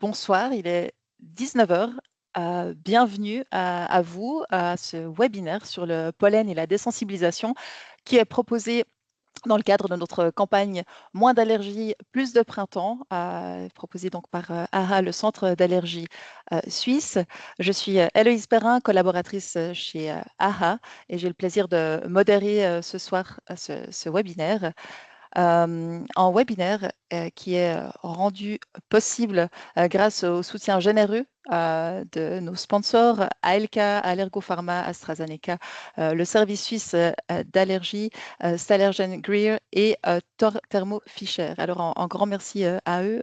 Bonsoir, il est 19h. Bienvenue à vous à ce webinaire sur le pollen et la désensibilisation qui est proposé dans le cadre de notre campagne Moins d'allergies, plus de printemps, proposée donc par AHA, le Centre d'allergie suisse. Je suis Héloïse Perrin, collaboratrice chez AHA, et j'ai le plaisir de modérer ce soir ce webinaire. Un webinaire qui est rendu possible grâce au soutien généreux de nos sponsors ALK, Allergopharma, AstraZeneca, le service suisse d'allergie, Stallergen Greer et Thermo Fisher. Alors, un grand merci à eux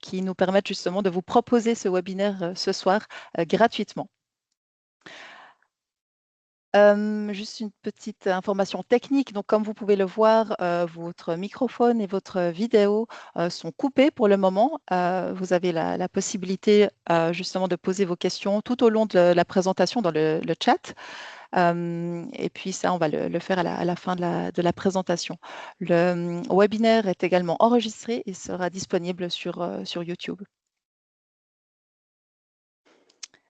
qui nous permettent justement de vous proposer ce webinaire ce soir gratuitement. Juste une petite information technique. Donc, comme vous pouvez le voir, votre microphone et votre vidéo sont coupés pour le moment. Vous avez la possibilité justement de poser vos questions tout au long de la présentation dans le chat. Et puis ça, on va le faire à la fin de la présentation. Le webinaire est également enregistré et sera disponible sur YouTube.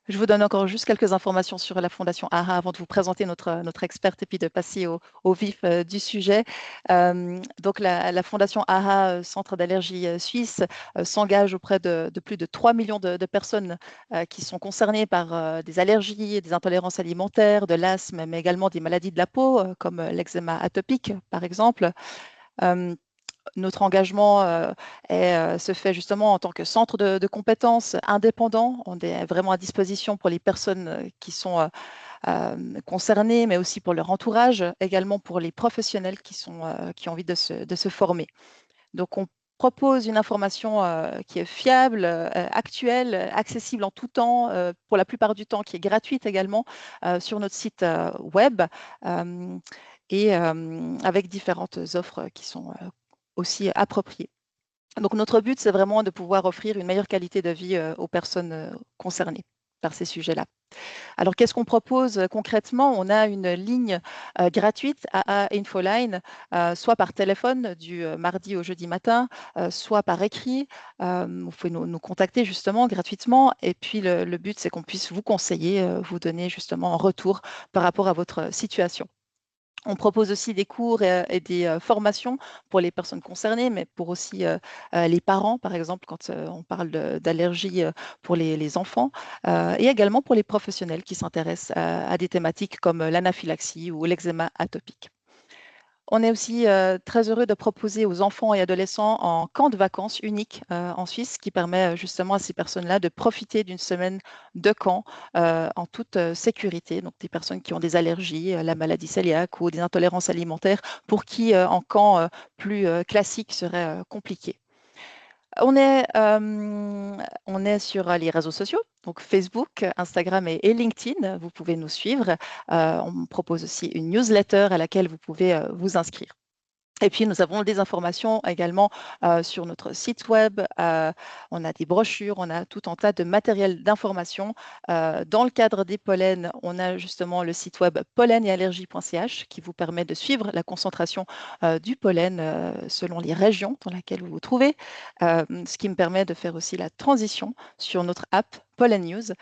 Je vous donne encore juste quelques informations sur la Fondation AHA avant de vous présenter notre experte et puis de passer au vif du sujet. Donc, la Fondation AHA, Centre d'allergie suisse, s'engage auprès de plus de 3 millions de personnes qui sont concernées par des allergies, des intolérances alimentaires, de l'asthme, mais également des maladies de la peau, comme l'eczéma atopique, par exemple. Notre engagement se fait justement en tant que centre de compétences indépendant. On est vraiment à disposition pour les personnes qui sont concernées, mais aussi pour leur entourage, également pour les professionnels qui ont envie de se former. Donc, on propose une information qui est fiable, actuelle, accessible en tout temps, pour la plupart du temps, qui est gratuite également sur notre site web et avec différentes offres qui sont aussi appropriées. Donc, notre but, c'est vraiment de pouvoir offrir une meilleure qualité de vie aux personnes concernées par ces sujets-là. Alors, qu'est-ce qu'on propose concrètement? On a une ligne gratuite AA Infoline, soit par téléphone du mardi au jeudi matin, soit par écrit. Vous pouvez nous contacter justement gratuitement. Et puis, le but, c'est qu'on puisse vous conseiller, vous donner justement un retour par rapport à votre situation. On propose aussi des cours et des formations pour les personnes concernées, mais pour aussi les parents, par exemple, quand on parle d'allergies pour les enfants, et également pour les professionnels qui s'intéressent à des thématiques comme l'anaphylaxie ou l'eczéma atopique. On est aussi très heureux de proposer aux enfants et adolescents un camp de vacances unique en Suisse qui permet justement à ces personnes-là de profiter d'une semaine de camp en toute sécurité. Donc, des personnes qui ont des allergies, la maladie cœliaque ou des intolérances alimentaires, pour qui un camp plus classique serait compliqué. On est sur les réseaux sociaux, donc Facebook, Instagram et LinkedIn. Vous pouvez nous suivre. On propose aussi une newsletter à laquelle vous pouvez vous inscrire. Et puis, nous avons des informations également sur notre site web. On a des brochures, on a tout un tas de matériel d'information. Dans le cadre des pollens, on a justement le site web pollenetallergie.ch qui vous permet de suivre la concentration du pollen selon les régions dans lesquelles vous vous trouvez, ce qui me permet de faire aussi la transition sur notre app Pollen News,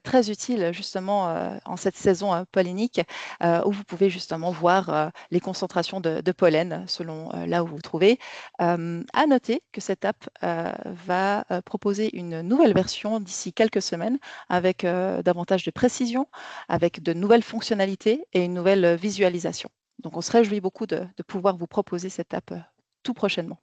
très utile justement en cette saison pollinique où vous pouvez justement voir les concentrations de pollen selon là où vous vous trouvez. À noter que cette app va proposer une nouvelle version d'ici quelques semaines avec davantage de précision, avec de nouvelles fonctionnalités et une nouvelle visualisation. Donc, on se réjouit beaucoup de pouvoir vous proposer cette app tout prochainement.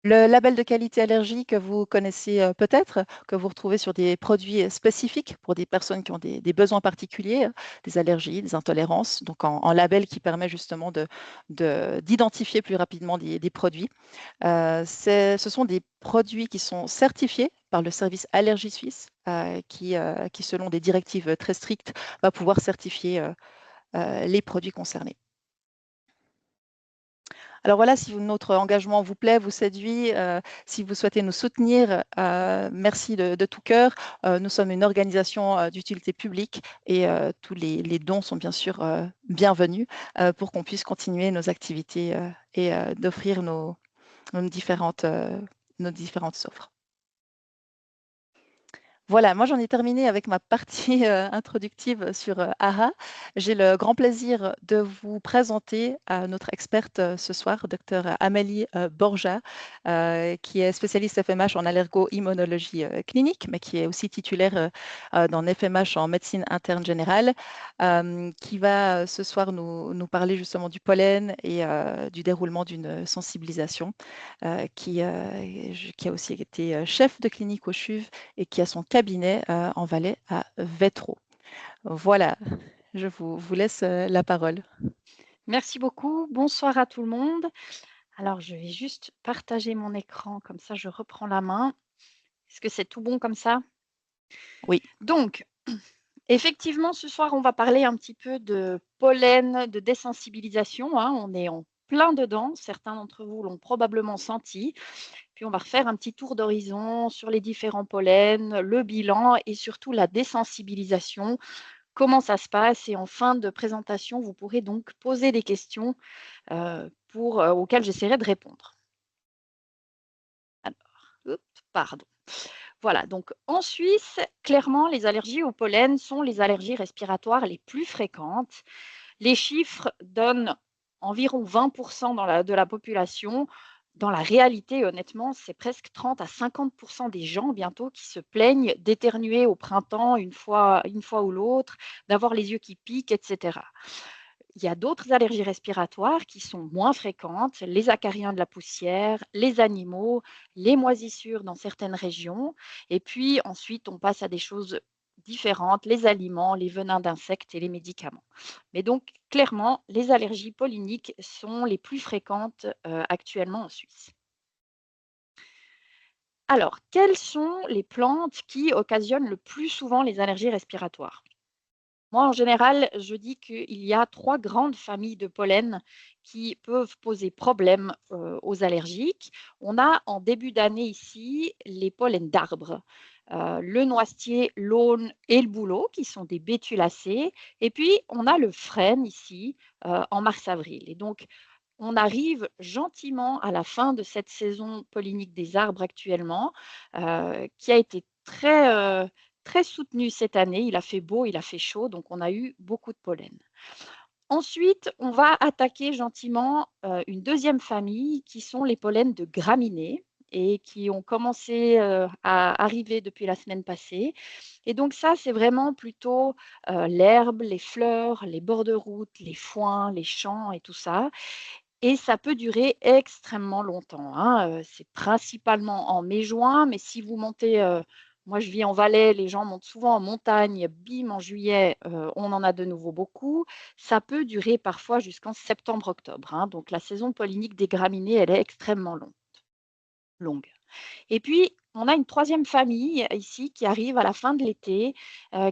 Le label de qualité allergie que vous connaissez peut-être, que vous retrouvez sur des produits spécifiques pour des personnes qui ont des besoins particuliers, des allergies, des intolérances. Donc, en label qui permet justement d'identifier plus rapidement des produits. Ce sont des produits qui sont certifiés par le service Allergie Suisse, qui, selon des directives très strictes, va pouvoir certifier les produits concernés. Alors voilà, si notre engagement vous plaît, vous séduit, si vous souhaitez nous soutenir, merci de tout cœur. Nous sommes une organisation d'utilité publique et tous les dons sont bien sûr bienvenus pour qu'on puisse continuer nos activités et d'offrir nos différentes nos différentes offres. Voilà, moi j'en ai terminé avec ma partie introductive sur AHA. J'ai le grand plaisir de vous présenter notre experte ce soir, Dr Amélie Borja, qui est spécialiste FMH en allergo-immunologie clinique, mais qui est aussi titulaire dans FMH en médecine interne générale, qui va ce soir nous parler justement du pollen et du déroulement d'une sensibilisation, qui a aussi été chef de clinique au CHUV et qui a son cabinet en Valais à Vétro. Voilà, je vous laisse la parole. Merci beaucoup. Bonsoir à tout le monde. Alors, je vais juste partager mon écran, comme ça je reprends la main. Est-ce que c'est tout bon comme ça? Oui. Donc, effectivement, ce soir, on va parler un petit peu de pollen, de désensibilisation, hein. On est en plein dedans. Certains d'entre vous l'ont probablement senti. Puis, on va refaire un petit tour d'horizon sur les différents pollens, le bilan et surtout la désensibilisation. Comment ça se passe? Et en fin de présentation, vous pourrez donc poser des questions auxquelles j'essaierai de répondre. Alors, pardon. Voilà, donc en Suisse, clairement, les allergies au pollen sont les allergies respiratoires les plus fréquentes. Les chiffres donnent environ 20% de la population. Dans la réalité, honnêtement, c'est presque 30 à 50% des gens bientôt qui se plaignent d'éternuer au printemps une fois ou l'autre, d'avoir les yeux qui piquent, etc. Il y a d'autres allergies respiratoires qui sont moins fréquentes, les acariens de la poussière, les animaux, les moisissures dans certaines régions. Et puis ensuite, on passe à des choses différentes, les aliments, les venins d'insectes et les médicaments. Mais donc, clairement, les allergies polliniques sont les plus fréquentes actuellement en Suisse. Alors, quelles sont les plantes qui occasionnent le plus souvent les allergies respiratoires? Moi, en général, je dis qu'il y a 3 grandes familles de pollen qui peuvent poser problème, aux allergiques. On a en début d'année ici les pollens d'arbres, le noisetier, l'aulne et le bouleau qui sont des bétulacées et puis on a le frêne ici, en mars-avril et donc on arrive gentiment à la fin de cette saison pollinique des arbres actuellement, qui a été très soutenue cette année. Il a fait beau, il a fait chaud, donc on a eu beaucoup de pollen. Ensuite, on va attaquer gentiment, une deuxième famille qui sont les pollens de graminées et qui ont commencé, à arriver depuis la semaine passée et donc ça, c'est vraiment plutôt, l'herbe, les fleurs, les bords de route, les foins, les champs et tout ça et ça peut durer extrêmement longtemps, hein, c'est principalement en mai-juin, mais si vous montez, moi je vis en Valais, les gens montent souvent en montagne, bim, en juillet, on en a de nouveau beaucoup. Ça peut durer parfois jusqu'en septembre-octobre, hein, donc la saison pollinique des graminées, elle est extrêmement longue. Et puis, on a une troisième famille ici qui arrive à la fin de l'été,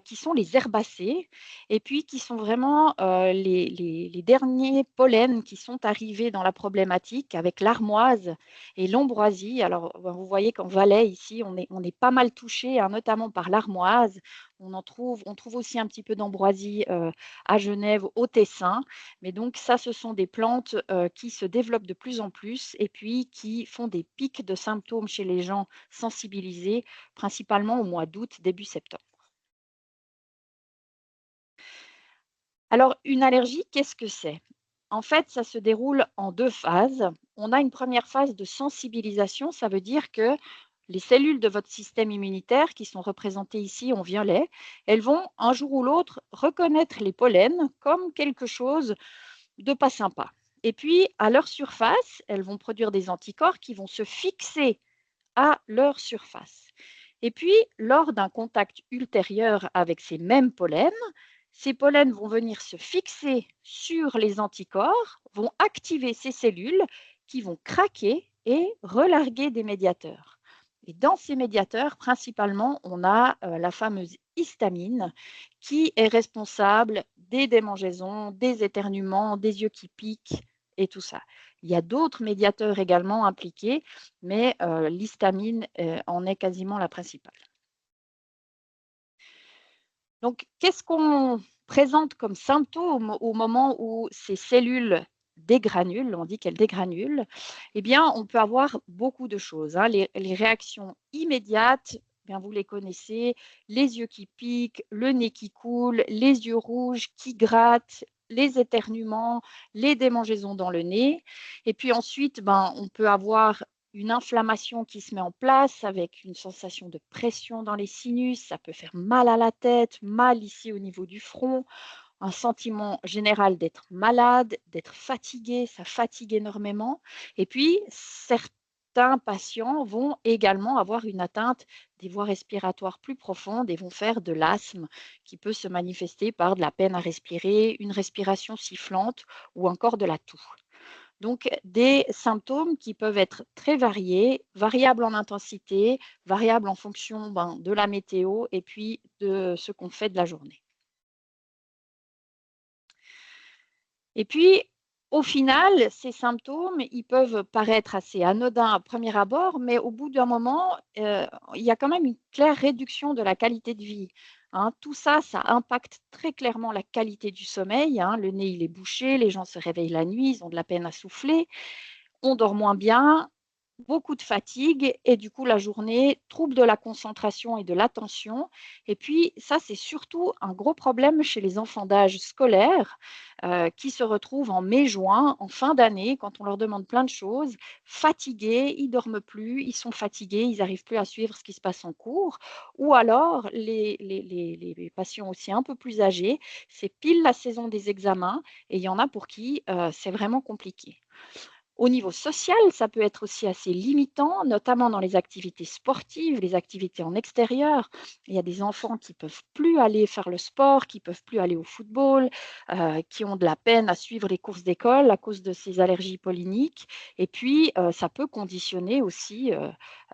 qui sont les herbacées et puis qui sont vraiment, les derniers pollens qui sont arrivés dans la problématique avec l'armoise et l'ambroisie. Alors, vous voyez qu'en Valais ici, on est pas mal touché, hein, notamment par l'armoise. On trouve aussi un petit peu d'ambroisie, à Genève, au Tessin. Mais donc ça, ce sont des plantes, qui se développent de plus en plus et puis qui font des pics de symptômes chez les gens sensibilisés, principalement au mois d'août, début septembre. Alors une allergie, qu'est-ce que c'est? En fait, ça se déroule en 2 phases. On a une première phase de sensibilisation, ça veut dire que les cellules de votre système immunitaire qui sont représentées ici en violet, elles vont un jour ou l'autre reconnaître les pollens comme quelque chose de pas sympa. Et puis, à leur surface, elles vont produire des anticorps qui vont se fixer à leur surface. Et puis, lors d'un contact ultérieur avec ces mêmes pollens, ces pollens vont venir se fixer sur les anticorps, vont activer ces cellules qui vont craquer et relarguer des médiateurs. Et dans ces médiateurs, principalement, on a la fameuse histamine qui est responsable des démangeaisons, des éternuements, des yeux qui piquent et tout ça. Il y a d'autres médiateurs également impliqués, mais l'histamine en est quasiment la principale. Donc, qu'est-ce qu'on présente comme symptômes au moment où ces cellules dégranule, on dit qu'elle dégranule, eh bien, on peut avoir beaucoup de choses, hein. Les réactions immédiates, eh bien, vous les connaissez, les yeux qui piquent, le nez qui coule, les yeux rouges qui grattent, les éternuements, les démangeaisons dans le nez. Et puis ensuite, ben, on peut avoir une inflammation qui se met en place avec une sensation de pression dans les sinus. Ça peut faire mal à la tête, mal ici au niveau du front, un sentiment général d'être malade, d'être fatigué, ça fatigue énormément. Et puis, certains patients vont également avoir une atteinte des voies respiratoires plus profondes et vont faire de l'asthme qui peut se manifester par de la peine à respirer, une respiration sifflante ou encore de la toux. Donc, des symptômes qui peuvent être très variés, variables en intensité, variables en fonction ben, de la météo et puis de ce qu'on fait de la journée. Et puis, au final, ces symptômes, ils peuvent paraître assez anodins à premier abord, mais au bout d'un moment, il y a quand même une claire réduction de la qualité de vie, hein. Tout ça, ça impacte très clairement la qualité du sommeil, hein. Le nez, il est bouché, les gens se réveillent la nuit, ils ont de la peine à souffler, on dort moins bien, beaucoup de fatigue et du coup la journée, trouble de la concentration et de l'attention. Et puis ça, c'est surtout un gros problème chez les enfants d'âge scolaire qui se retrouvent en mai-juin, en fin d'année, quand on leur demande plein de choses, fatigués, ils dorment plus, ils sont fatigués, ils n'arrivent plus à suivre ce qui se passe en cours. Ou alors les patients aussi un peu plus âgés, c'est pile la saison des examens et il y en a pour qui c'est vraiment compliqué. Au niveau social, ça peut être aussi assez limitant, notamment dans les activités sportives, les activités en extérieur. Il y a des enfants qui peuvent plus aller faire le sport, qui peuvent plus aller au football, qui ont de la peine à suivre les courses d'école à cause de ces allergies polliniques. Et puis, ça peut conditionner aussi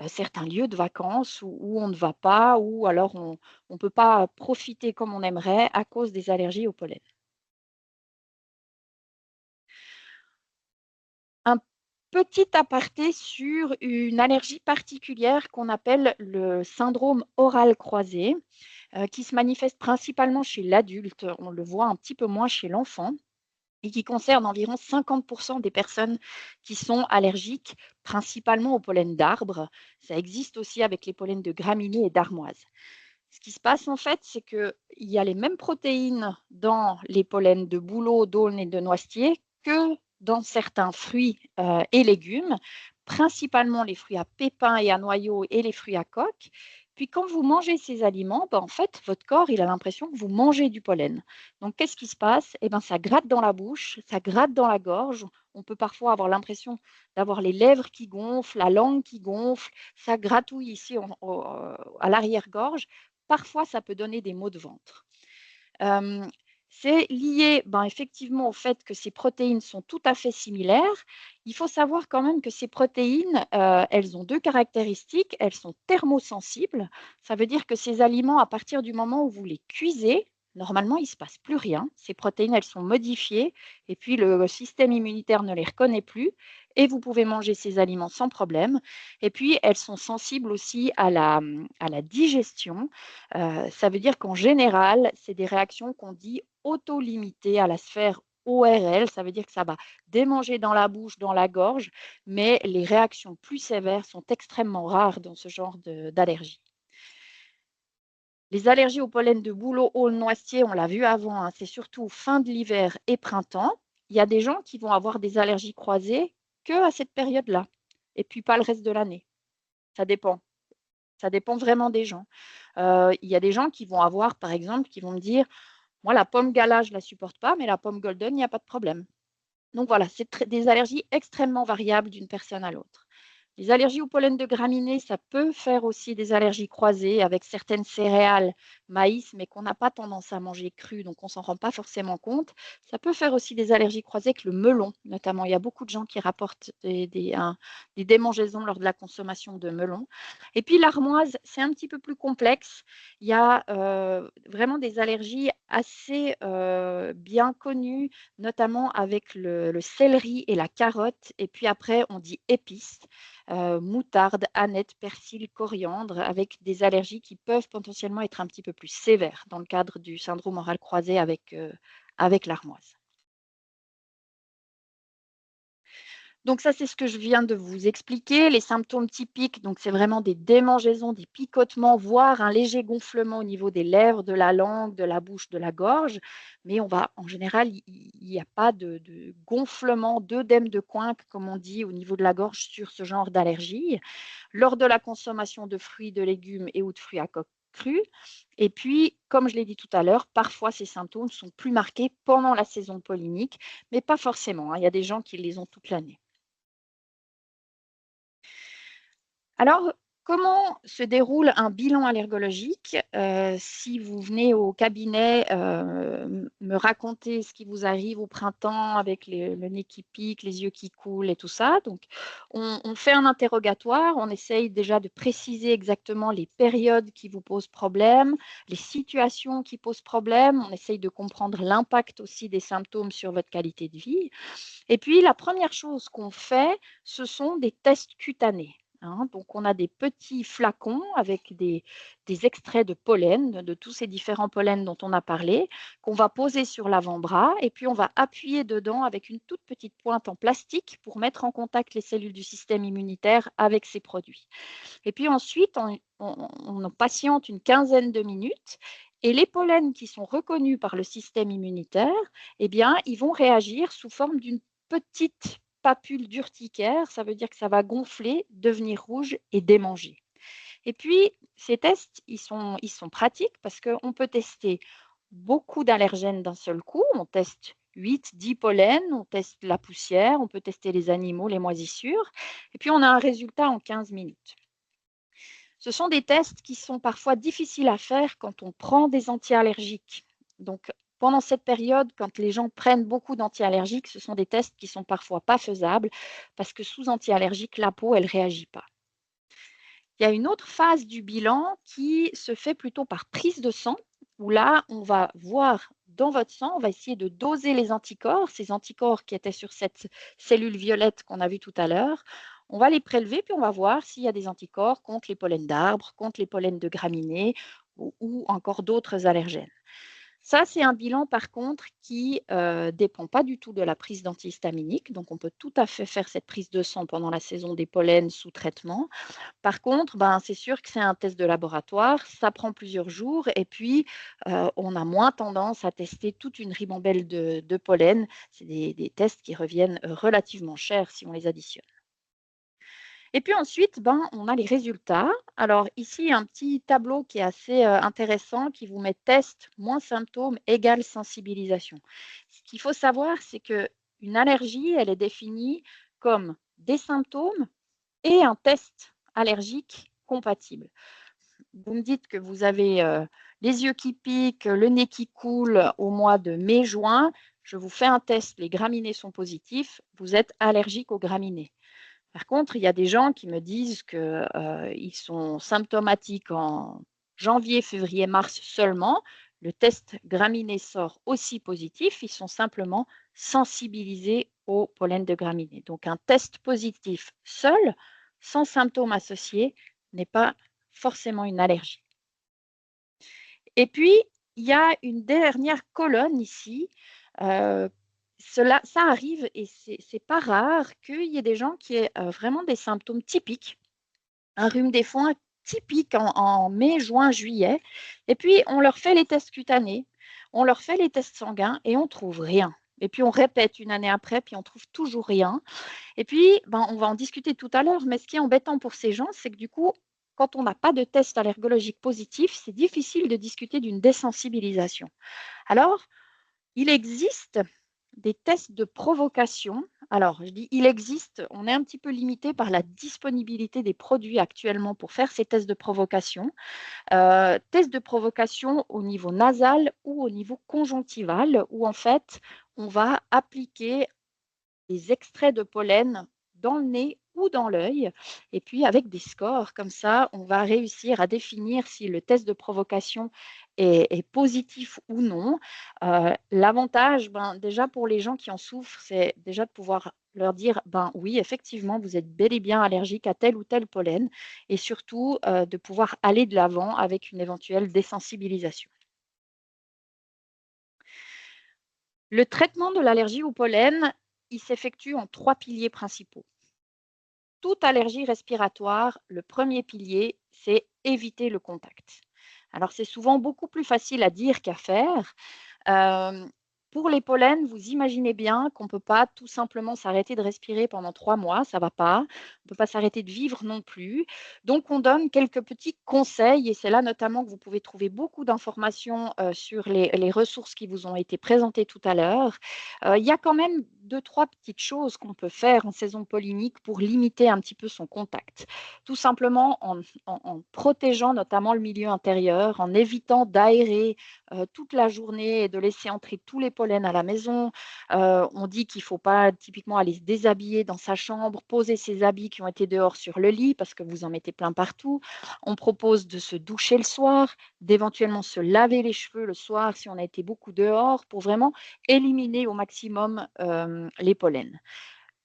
certains lieux de vacances où on ne va pas, ou alors on ne peut pas profiter comme on aimerait à cause des allergies au pollen. Un petit aparté sur une allergie particulière qu'on appelle le syndrome oral croisé, qui se manifeste principalement chez l'adulte. On le voit un petit peu moins chez l'enfant et qui concerne environ 50 des personnes qui sont allergiques, principalement au pollen d'arbres. Ça existe aussi avec les pollens de graminées et d'armoises. Ce qui se passe en fait, c'est qu'il y a les mêmes protéines dans les pollens de bouleau, d'aulne et de noisetier que dans certains fruits et légumes, principalement les fruits à pépins et à noyaux et les fruits à coque. Puis quand vous mangez ces aliments, ben, en fait, votre corps il a l'impression que vous mangez du pollen. Donc qu'est-ce qui se passe? Eh ben, ça gratte dans la bouche, ça gratte dans la gorge. On peut parfois avoir l'impression d'avoir les lèvres qui gonflent, la langue qui gonfle, ça gratouille ici à l'arrière-gorge. Parfois, ça peut donner des maux de ventre. Hem, c'est lié, ben, effectivement au fait que ces protéines sont tout à fait similaires. Il faut savoir quand même que ces protéines, elles ont 2 caractéristiques. Elles sont thermosensibles. Ça veut dire que ces aliments, à partir du moment où vous les cuisez, normalement, il ne se passe plus rien. Ces protéines, elles sont modifiées et puis le système immunitaire ne les reconnaît plus et vous pouvez manger ces aliments sans problème. Et puis, elles sont sensibles aussi à la digestion. Ça veut dire qu'en général, c'est des réactions qu'on dit auto-limitées à la sphère ORL. Ça veut dire que ça va démanger dans la bouche, dans la gorge, mais les réactions plus sévères sont extrêmement rares dans ce genre d'allergie. Les allergies au pollen de bouleau, aulne, noisetier, on l'a vu avant, hein, c'est surtout fin de l'hiver et printemps. Il y a des gens qui vont avoir des allergies croisées que à cette période-là et puis pas le reste de l'année. Ça dépend. Ça dépend vraiment des gens. Il y a des gens qui vont avoir, par exemple, qui vont me dire: «Moi, la pomme gala, je ne la supporte pas, mais la pomme golden, il n'y a pas de problème». Donc voilà, c'est des allergies extrêmement variables d'une personne à l'autre. Les allergies au pollen de graminées, ça peut faire aussi des allergies croisées avec certaines céréales, maïs, mais qu'on n'a pas tendance à manger cru, donc on s'en rend pas forcément compte. Ça peut faire aussi des allergies croisées avec le melon, notamment. Il y a beaucoup de gens qui rapportent des démangeaisons lors de la consommation de melon. Et puis l'armoise, c'est un petit peu plus complexe. Il y a vraiment des allergies assez bien connues, notamment avec le céleri et la carotte. Et puis après, on dit épices, moutarde, aneth, persil, coriandre, avec des allergies qui peuvent potentiellement être un petit peu plus sévères dans le cadre du syndrome oral croisé avec l'armoise. Donc ça, c'est ce que je viens de vous expliquer. Les symptômes typiques, donc c'est vraiment des démangeaisons, des picotements, voire un léger gonflement au niveau des lèvres, de la langue, de la bouche, de la gorge. Mais en général, il n'y a pas de gonflement, d'œdème de Coinck, comme on dit, au niveau de la gorge sur ce genre d'allergie. Lors de la consommation de fruits, de légumes et ou de fruits à coque crue. Et puis, comme je l'ai dit tout à l'heure, parfois ces symptômes sont plus marqués pendant la saison pollinique, mais pas forcément, hein. Il y a des gens qui les ont toute l'année. Alors, comment se déroule un bilan allergologique? Si vous venez au cabinet, me raconter ce qui vous arrive au printemps avec le nez qui pique, les yeux qui coulent et tout ça. Donc, on fait un interrogatoire, on essaye déjà de préciser exactement les périodes qui vous posent problème, les situations qui posent problème. On essaye de comprendre l'impact aussi des symptômes sur votre qualité de vie. Et puis, la première chose qu'on fait, ce sont des tests cutanés. Hein. Donc, on a des petits flacons avec des extraits de pollen, de tous ces différents pollens dont on a parlé, qu'on va poser sur l'avant-bras et puis on va appuyer dedans avec une toute petite pointe en plastique pour mettre en contact les cellules du système immunitaire avec ces produits. Et puis ensuite, on patiente une quinzaine de minutes et les pollens qui sont reconnus par le système immunitaire, eh bien, ils vont réagir sous forme d'une petite papule d'urticaire. Ça veut dire que ça va gonfler, devenir rouge et démanger. Et puis, ces tests, ils sont pratiques parce qu'on peut tester beaucoup d'allergènes d'un seul coup. On teste 8, 10 pollens, on teste la poussière, on peut tester les animaux, les moisissures. Et puis, on a un résultat en 15 minutes. Ce sont des tests qui sont parfois difficiles à faire quand on prend des anti-allergiques. Donc, pendant cette période, quand les gens prennent beaucoup d'anti-allergiques, ce sont des tests qui sont parfois pas faisables parce que sous anti-allergique, la peau, elle ne réagit pas. Il y a une autre phase du bilan qui se fait plutôt par prise de sang, où là, on va voir dans votre sang, on va essayer de doser les anticorps, ces anticorps qui étaient sur cette cellule violette qu'on a vue tout à l'heure. On va les prélever, puis on va voir s'il y a des anticorps contre les pollens d'arbres, contre les pollens de graminées ou encore d'autres allergènes. Ça, c'est un bilan, par contre, qui ne dépend pas du tout de la prise d'antihistaminique. Donc, on peut tout à fait faire cette prise de sang pendant la saison des pollens sous traitement. Par contre, c'est sûr que c'est un test de laboratoire, ça prend plusieurs jours et puis on a moins tendance à tester toute une ribambelle de pollen. C'est des tests qui reviennent relativement chers si on les additionne. Et puis ensuite, on a les résultats. Alors ici, il y a un petit tableau qui est assez intéressant qui vous met test moins symptômes égale sensibilisation. Ce qu'il faut savoir, c'est qu'une allergie, elle est définie comme des symptômes et un test allergique compatible. Vous me dites que vous avez les yeux qui piquent, le nez qui coule au mois de mai-juin. Je vous fais un test, les graminées sont positifs, vous êtes allergique aux graminées. Par contre, il y a des gens qui me disent qu'ils sont symptomatiques en janvier, février, mars seulement. Le test graminées sort aussi positif. Ils sont simplement sensibilisés au pollen de graminées. Donc, un test positif seul, sans symptômes associés, n'est pas forcément une allergie. Et puis, il y a une dernière colonne ici. Ça arrive et c'est pas rare qu'il y ait des gens qui aient vraiment des symptômes typiques, un rhume des foins typique en mai, juin, juillet. Et puis, on leur fait les tests cutanés, on leur fait les tests sanguins et on trouve rien. Et puis, on répète une année après, puis on trouve toujours rien. Et puis, on va en discuter tout à l'heure, mais ce qui est embêtant pour ces gens, c'est que du coup, quand on n'a pas de test allergologique positif, c'est difficile de discuter d'une désensibilisation. Alors, il existe des tests de provocation. Alors, je dis il existe, on est un petit peu limité par la disponibilité des produits actuellement pour faire ces tests de provocation. Tests de provocation au niveau nasal ou au niveau conjonctival, où en fait, on va appliquer des extraits de pollen dans le nez ou dans l'œil. Et puis, avec des scores, comme ça, on va réussir à définir si le test de provocation est positif ou non. L'avantage, déjà pour les gens qui en souffrent, c'est déjà de pouvoir leur dire, oui, effectivement, vous êtes bel et bien allergique à tel ou tel pollen, et surtout de pouvoir aller de l'avant avec une éventuelle désensibilisation. Le traitement de l'allergie au pollen, il s'effectue en 3 piliers principaux. Toute allergie respiratoire, le premier pilier, c'est éviter le contact. Alors c'est souvent beaucoup plus facile à dire qu'à faire. Hem, pour les pollens, vous imaginez bien qu'on ne peut pas tout simplement s'arrêter de respirer pendant 3 mois, ça ne va pas. On ne peut pas s'arrêter de vivre non plus. Donc on donne quelques petits conseils et c'est là notamment que vous pouvez trouver beaucoup d'informations, sur les ressources qui vous ont été présentées tout à l'heure. Il y a quand même 2-3 petites choses qu'on peut faire en saison pollinique pour limiter un petit peu son contact. Tout simplement en protégeant notamment le milieu intérieur, en évitant d'aérer toute la journée et de laisser entrer tous les pollens à la maison. On dit qu'il ne faut pas typiquement aller se déshabiller dans sa chambre, poser ses habits qui ont été dehors sur le lit parce que vous en mettez plein partout. On propose de se doucher le soir, d'éventuellement se laver les cheveux le soir si on a été beaucoup dehors pour vraiment éliminer au maximum les pollens.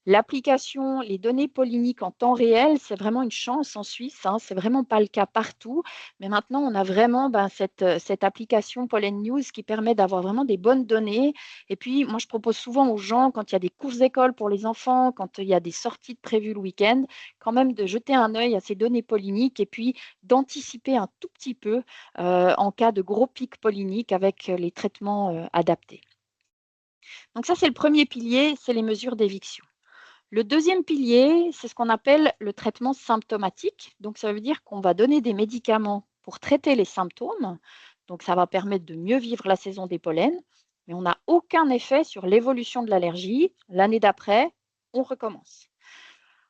L'application, les données polliniques en temps réel, c'est vraiment une chance en Suisse, hein, c'est vraiment pas le cas partout. Mais maintenant, on a vraiment, cette application Pollen News qui permet d'avoir vraiment des bonnes données. Et puis, moi, je propose souvent aux gens, quand il y a des courses d'école pour les enfants, quand il y a des sorties de prévues le week-end, quand même de jeter un œil à ces données polliniques et puis d'anticiper un tout petit peu en cas de gros pics polliniques avec les traitements adaptés. Donc ça, c'est le premier pilier, c'est les mesures d'éviction. Le deuxième pilier, c'est ce qu'on appelle le traitement symptomatique. Donc, ça veut dire qu'on va donner des médicaments pour traiter les symptômes. Donc, ça va permettre de mieux vivre la saison des pollens, mais on n'a aucun effet sur l'évolution de l'allergie. L'année d'après, on recommence.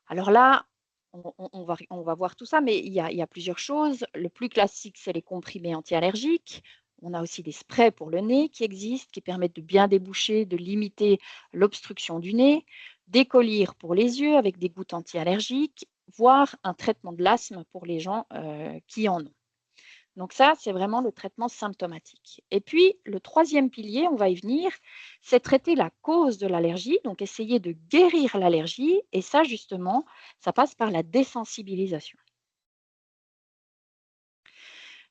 Alors là, on va voir tout ça, mais il y a plusieurs choses. Le plus classique, c'est les comprimés anti-allergiques. On a aussi des sprays pour le nez qui existent, qui permettent de bien déboucher, de limiter l'obstruction du nez, des collyres pour les yeux avec des gouttes anti-allergiques, voire un traitement de l'asthme pour les gens qui en ont. Donc ça, c'est vraiment le traitement symptomatique. Et puis, le troisième pilier, on va y venir, c'est traiter la cause de l'allergie, donc essayer de guérir l'allergie. Et ça, justement, ça passe par la désensibilisation.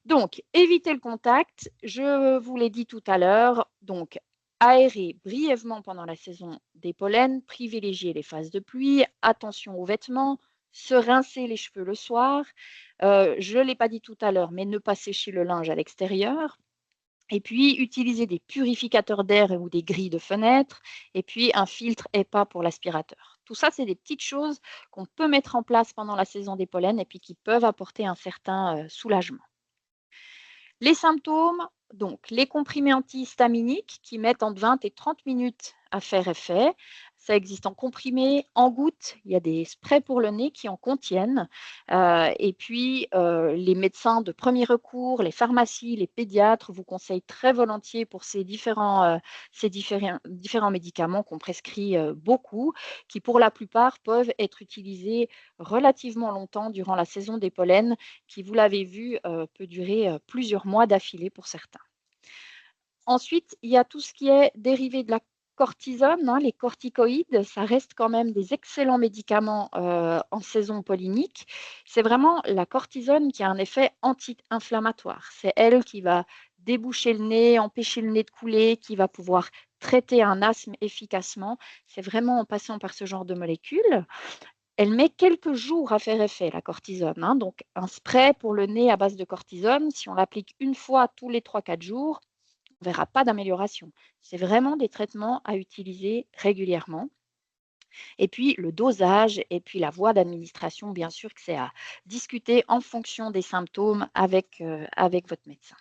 Donc, éviter le contact, je vous l'ai dit tout à l'heure, donc aérer brièvement pendant la saison des pollens, privilégier les phases de pluie, attention aux vêtements, se rincer les cheveux le soir. Je ne l'ai pas dit tout à l'heure, mais ne pas sécher le linge à l'extérieur. Et puis, utiliser des purificateurs d'air ou des grilles de fenêtres, et puis un filtre HEPA pour l'aspirateur. Tout ça, c'est des petites choses qu'on peut mettre en place pendant la saison des pollens et puis qui peuvent apporter un certain soulagement. Les symptômes, donc les comprimés antihistaminiques qui mettent entre 20 et 30 minutes à faire effet. Ça existe en comprimés, en gouttes. Il y a des sprays pour le nez qui en contiennent. Et puis, les médecins de premier recours, les pharmacies, les pédiatres vous conseillent très volontiers pour ces différents médicaments qu'on prescrit beaucoup, qui pour la plupart peuvent être utilisés relativement longtemps durant la saison des pollens qui, vous l'avez vu, peut durer plusieurs mois d'affilée pour certains. Ensuite, il y a tout ce qui est dérivé de la cortisone, hein, les corticoïdes, ça reste quand même des excellents médicaments en saison pollinique. C'est vraiment la cortisone qui a un effet anti-inflammatoire. C'est elle qui va déboucher le nez, empêcher le nez de couler, qui va pouvoir traiter un asthme efficacement. C'est vraiment en passant par ce genre de molécules. Elle met quelques jours à faire effet, la cortisone, hein. Donc, un spray pour le nez à base de cortisone, si on l'applique une fois tous les 3-4 jours, on ne verra pas d'amélioration. C'est vraiment des traitements à utiliser régulièrement. Et puis, le dosage et puis la voie d'administration, bien sûr que c'est à discuter en fonction des symptômes avec votre médecin.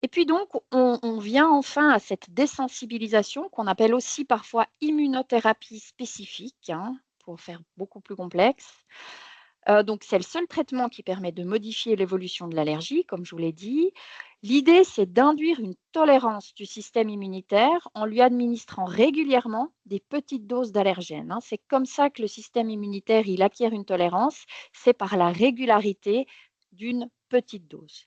Et puis donc, on vient enfin à cette désensibilisation qu'on appelle aussi parfois immunothérapie spécifique, hein, pour faire beaucoup plus complexe. Donc c'est le seul traitement qui permet de modifier l'évolution de l'allergie, comme je vous l'ai dit. L'idée, c'est d'induire une tolérance du système immunitaire en lui administrant régulièrement des petites doses d'allergènes, hein. C'est comme ça que le système immunitaire, il acquiert une tolérance, c'est par la régularité d'une petite dose.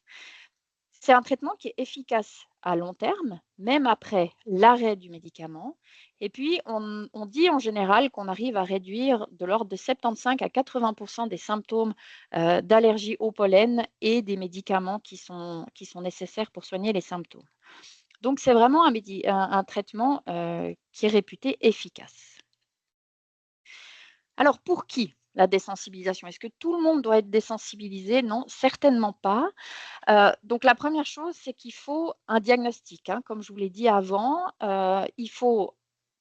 C'est un traitement qui est efficace à long terme, même après l'arrêt du médicament. Et puis, on dit en général qu'on arrive à réduire de l'ordre de 75 à 80 des symptômes d'allergie au pollen et des médicaments qui sont nécessaires pour soigner les symptômes. Donc, c'est vraiment un traitement qui est réputé efficace. Alors, pour qui la désensibilisation? Est-ce que tout le monde doit être désensibilisé? Non, certainement pas. Donc la première chose, c'est qu'il faut un diagnostic, hein, comme je vous l'ai dit avant. Il faut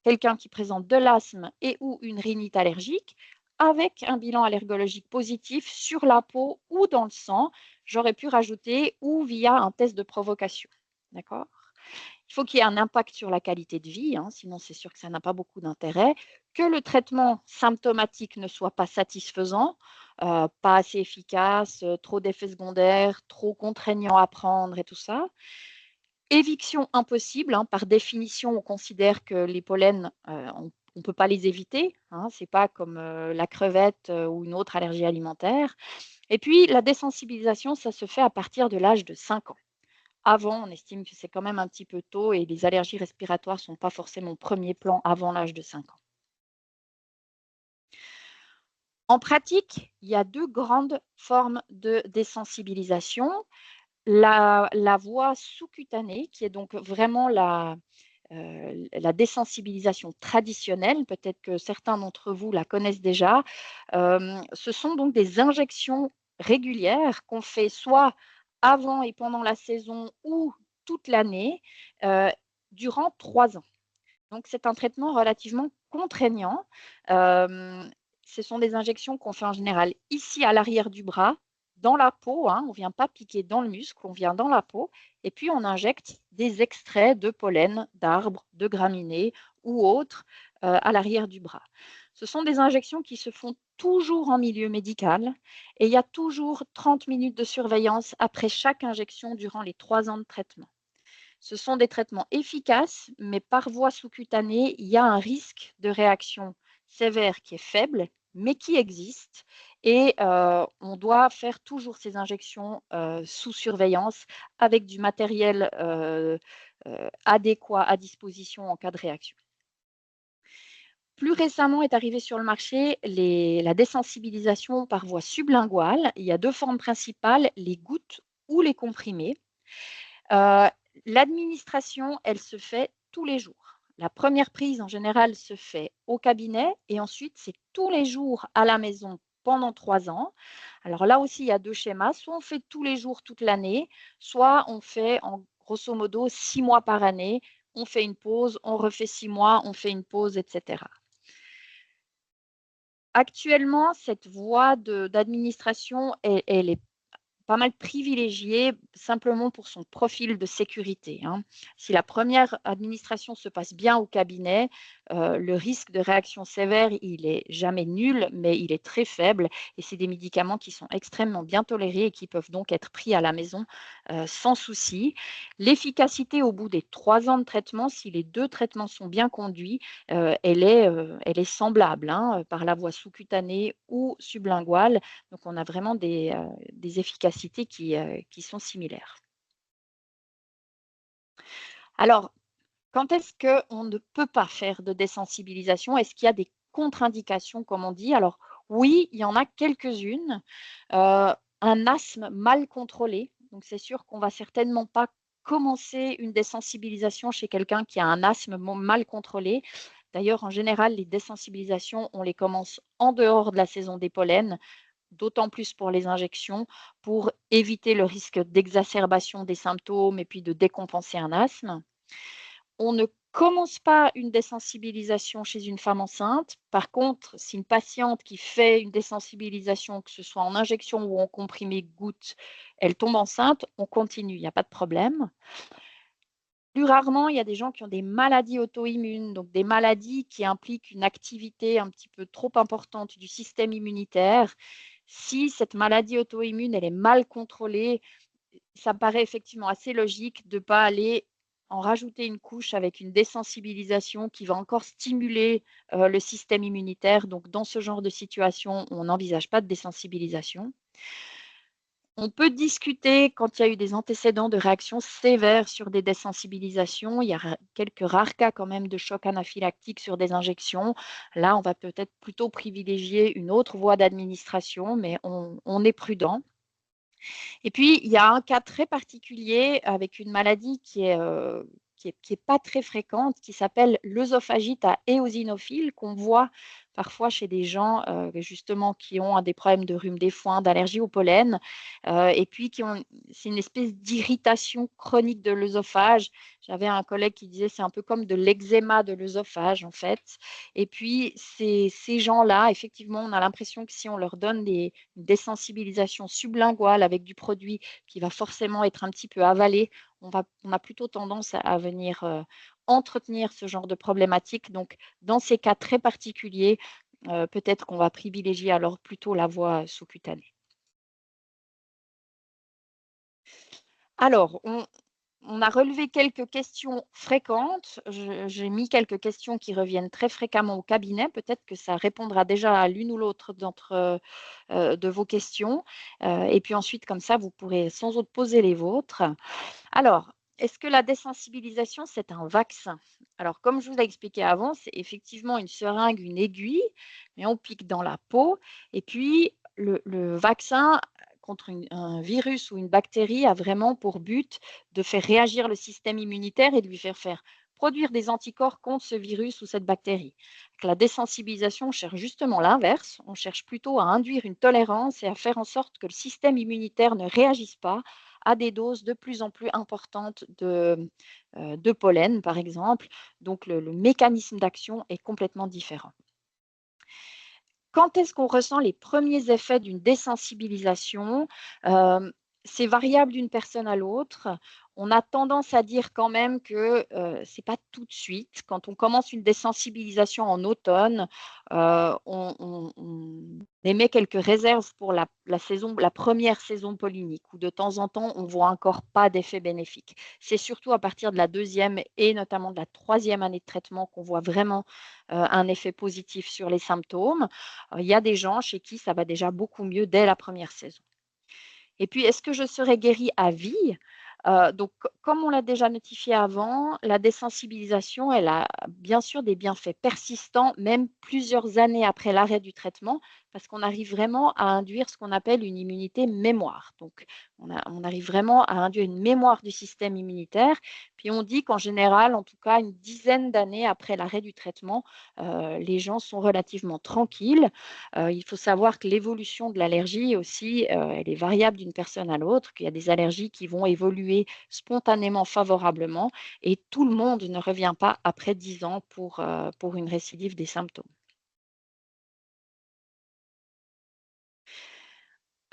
quelqu'un qui présente de l'asthme et ou une rhinite allergique avec un bilan allergologique positif sur la peau ou dans le sang. J'aurais pu rajouter ou via un test de provocation. D'accord? Il faut qu'il y ait un impact sur la qualité de vie, hein, sinon c'est sûr que ça n'a pas beaucoup d'intérêt. Que le traitement symptomatique ne soit pas satisfaisant, pas assez efficace, trop d'effets secondaires, trop contraignant à prendre et tout ça. Éviction impossible, hein, par définition, on considère que les pollens, on ne peut pas les éviter, hein, ce n'est pas comme la crevette ou une autre allergie alimentaire. Et puis la désensibilisation, ça se fait à partir de l'âge de 5 ans. Avant, on estime que c'est quand même un petit peu tôt et les allergies respiratoires ne sont pas forcément au premier plan avant l'âge de 5 ans. En pratique, il y a 2 grandes formes de désensibilisation. La voie sous-cutanée, qui est donc vraiment la désensibilisation traditionnelle, peut-être que certains d'entre vous la connaissent déjà. Ce sont donc des injections régulières qu'on fait soit avant et pendant la saison ou toute l'année, heu, durant 3 ans. Donc c'est un traitement relativement contraignant. Hem, Ce sont des injections qu'on fait en général ici à l'arrière du bras, dans la peau, hein, on ne vient pas piquer dans le muscle, on vient dans la peau et puis on injecte des extraits de pollen d'arbres, de graminées ou autres, à l'arrière du bras. Ce sont des injections qui se font toujours en milieu médical et il y a toujours 30 minutes de surveillance après chaque injection durant les 3 ans de traitement. Ce sont des traitements efficaces, mais par voie sous-cutanée, il y a un risque de réaction sévère qui est faible, mais qui existe. Et on doit faire toujours ces injections sous surveillance avec du matériel adéquat à disposition en cas de réaction. Plus récemment est arrivé sur le marché la désensibilisation par voie sublinguale. Il y a 2 formes principales, les gouttes ou les comprimés. Heu, L'administration, elle se fait tous les jours. La première prise, en général, se fait au cabinet et ensuite, c'est tous les jours à la maison pendant 3 ans. Alors là aussi, il y a 2 schémas. Soit on fait tous les jours toute l'année, soit on fait en grosso modo 6 mois par année. On fait une pause, on refait 6 mois, on fait une pause et cetera. Actuellement, cette voie d'administration, elle est pas mal privilégié simplement pour son profil de sécurité, hein. Si la première administration se passe bien au cabinet, le risque de réaction sévère, il est jamais nul, mais il est très faible et c'est des médicaments qui sont extrêmement bien tolérés et qui peuvent donc être pris à la maison, sans souci. L'efficacité au bout des 3 ans de traitement, si les 2 traitements sont bien conduits, elle est semblable, hein, par la voie sous-cutanée ou sublinguale. Donc on a vraiment des efficacités qui sont similaires. Alors, quand est-ce qu'on ne peut pas faire de désensibilisation? Est-ce qu'il y a des contre-indications, comme on dit? Alors oui, il y en a quelques-unes. Un asthme mal contrôlé, donc c'est sûr qu'on va certainement pas commencer une désensibilisation chez quelqu'un qui a un asthme mal contrôlé. D'ailleurs, en général, les désensibilisations, on les commence en dehors de la saison des pollens, d'autant plus pour les injections, pour éviter le risque d'exacerbation des symptômes et puis de décompenser un asthme. On ne commence pas une désensibilisation chez une femme enceinte. Par contre, si une patiente qui fait une désensibilisation, que ce soit en injection ou en comprimé goutte, elle tombe enceinte, on continue, il n'y a pas de problème. Plus rarement, il y a des gens qui ont des maladies auto-immunes, donc des maladies qui impliquent une activité un petit peu trop importante du système immunitaire. Si cette maladie auto-immune, elle est mal contrôlée, ça me paraît effectivement assez logique de ne pas aller en rajouter une couche avec une désensibilisation qui va encore stimuler, le système immunitaire. Donc dans ce genre de situation, on n'envisage pas de désensibilisation. On peut discuter quand il y a eu des antécédents de réactions sévères sur des désensibilisations. Il y a quelques rares cas quand même de choc anaphylactique sur des injections. Là, on va peut-être plutôt privilégier une autre voie d'administration, mais on est prudent. Et puis, il y a un cas très particulier avec une maladie qui est pas très fréquente, qui s'appelle l'œsophagite à éosinophile, qu'on voit parfois chez des gens, justement qui ont des problèmes de rhume des foins, d'allergie au pollen, et puis c'est une espèce d'irritation chronique de l'œsophage. J'avais un collègue qui disait: «C'est un peu comme de l'eczéma de l'œsophage, en fait». Et puis ces gens-là, effectivement, on a l'impression que si on leur donne une désensibilisation sublinguale avec du produit qui va forcément être un petit peu avalé, on a plutôt tendance à venir, entretenir ce genre de problématique. Donc dans ces cas très particuliers, peut-être qu'on va privilégier alors plutôt la voie sous-cutanée. Alors, on a relevé quelques questions fréquentes. J'ai mis quelques questions qui reviennent très fréquemment au cabinet. Peut-être que ça répondra déjà à l'une ou l'autre de vos questions. Et puis ensuite, comme ça, vous pourrez sans doute poser les vôtres. Alors, est-ce que la désensibilisation, c'est un vaccin? Alors, comme je vous l'ai expliqué avant, c'est effectivement une seringue, une aiguille, mais on pique dans la peau. Et puis, le vaccin contre un virus ou une bactérie a vraiment pour but de faire réagir le système immunitaire et de lui faire produire des anticorps contre ce virus ou cette bactérie. Avec la désensibilisation, on cherche justement l'inverse. On cherche plutôt à induire une tolérance et à faire en sorte que le système immunitaire ne réagisse pas à des doses de plus en plus importantes de pollen, par exemple. Donc, le mécanisme d'action est complètement différent. Quand est-ce qu'on ressent les premiers effets d'une désensibilisation? Hem, c'est variable d'une personne à l'autre. On a tendance à dire quand même que, c'est pas tout de suite. Quand on commence une désensibilisation en automne, on émet quelques réserves pour la première saison pollinique où de temps en temps, on voit encore pas d'effet bénéfique. C'est surtout à partir de la deuxième et notamment de la troisième année de traitement qu'on voit vraiment, un effet positif sur les symptômes. Il y a des gens chez qui ça va déjà beaucoup mieux dès la première saison. Et puis, est-ce que je serai guérie à vie? Donc, comme on l'a déjà notifié avant, la désensibilisation, elle a bien sûr des bienfaits persistants, même plusieurs années après l'arrêt du traitement, parce qu'on arrive vraiment à induire ce qu'on appelle une immunité mémoire. Donc, on arrive vraiment à induire une mémoire du système immunitaire. Puis on dit qu'en général, en tout cas, une dizaine d'années après l'arrêt du traitement, les gens sont relativement tranquilles. Il faut savoir que l'évolution de l'allergie aussi, elle est variable d'une personne à l'autre, qu'il y a des allergies qui vont évoluer spontanément favorablement et tout le monde ne revient pas après 10 ans pour une récidive des symptômes.